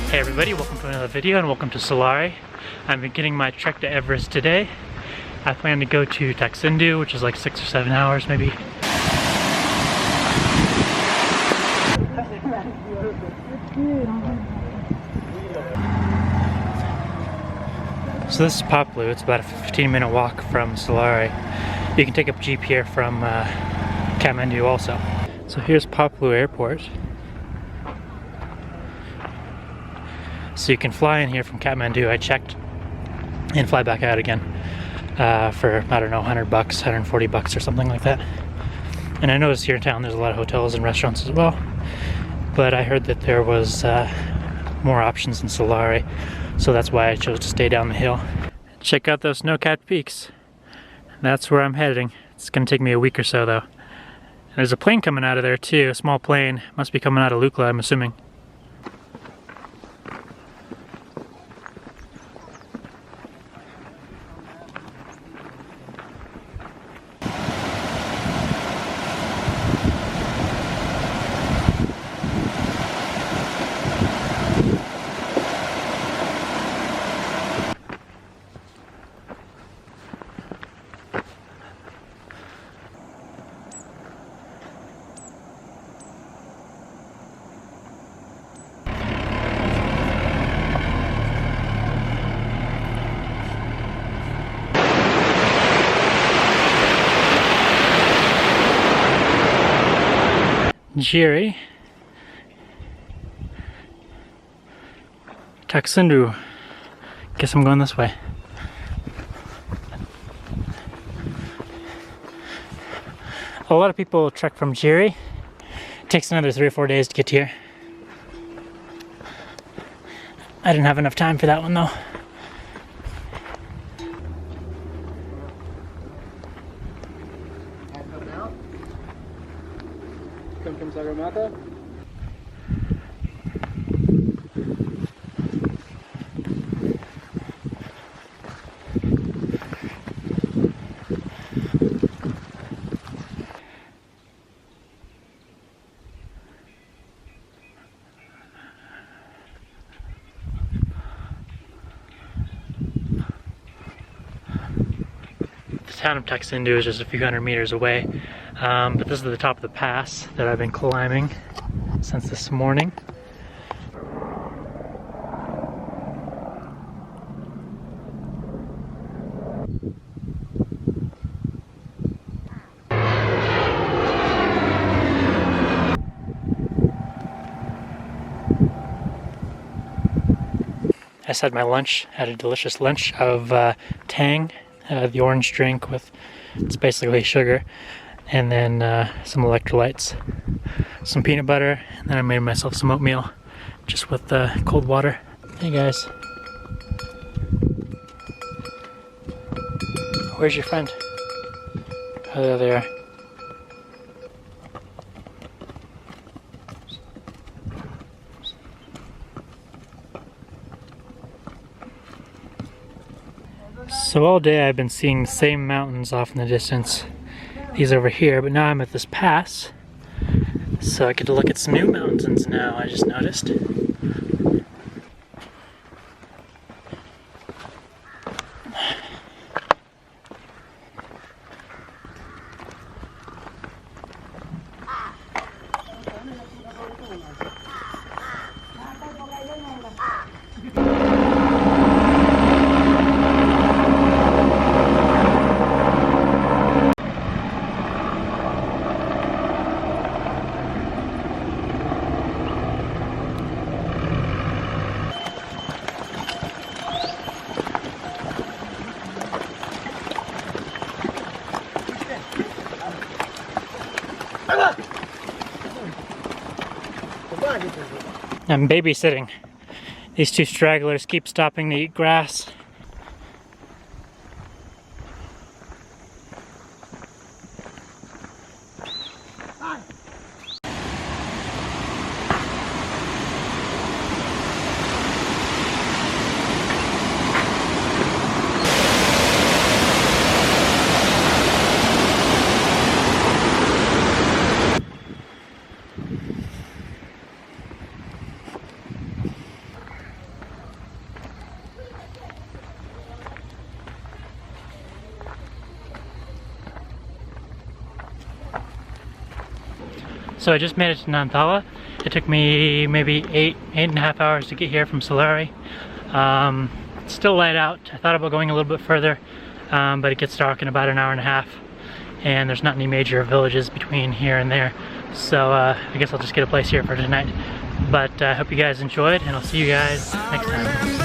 Hey everybody, welcome to another video and welcome to Salleri. I'm beginning my trek to Everest today. I plan to go to Taksindu, which is like 6 or 7 hours maybe. So this is Poplu. It's about a 15-minute walk from Salleri. You can take a jeep here from Kathmandu also. So here's Poplu Airport. So you can fly in here from Kathmandu, I checked, and fly back out again for, I don't know, $100, $140 or something like that. And I noticed here in town there's a lot of hotels and restaurants as well, but I heard that there was more options in Salleri, so that's why I chose to stay down the hill. Check out those snow-capped peaks. That's where I'm heading. It's gonna take me a week or so though. And there's a plane coming out of there too, a small plane. Must be coming out of Lukla, I'm assuming. Jiri, Taksindu. Guess I'm going this way. A lot of people trek from Jiri. It takes another 3 or 4 days to get here. I didn't have enough time for that one though. From Sagarmatha. The town of Taksindu is just a few hundred meters away, but this is the top of the pass that I've been climbing since this morning. I just had my lunch, had a delicious lunch of Tang, the orange drink with, it's basically sugar, and then some electrolytes, some peanut butter, and then I made myself some oatmeal just with cold water. Hey guys. Where's your friend? Oh, there they are. So all day I've been seeing the same mountains off in the distance, these over here, but now I'm at this pass, so I get to look at some new mountains now, I just noticed. I'm babysitting. These two stragglers keep stopping to eat grass. So I just made it to Nunthala. It took me maybe eight and a half hours to get here from Salleri. It's still light out. I thought about going a little bit further, but it gets dark in about an hour and a half, and there's not any major villages between here and there. So I guess I'll just get a place here for tonight. But I hope you guys enjoyed, and I'll see you guys next time.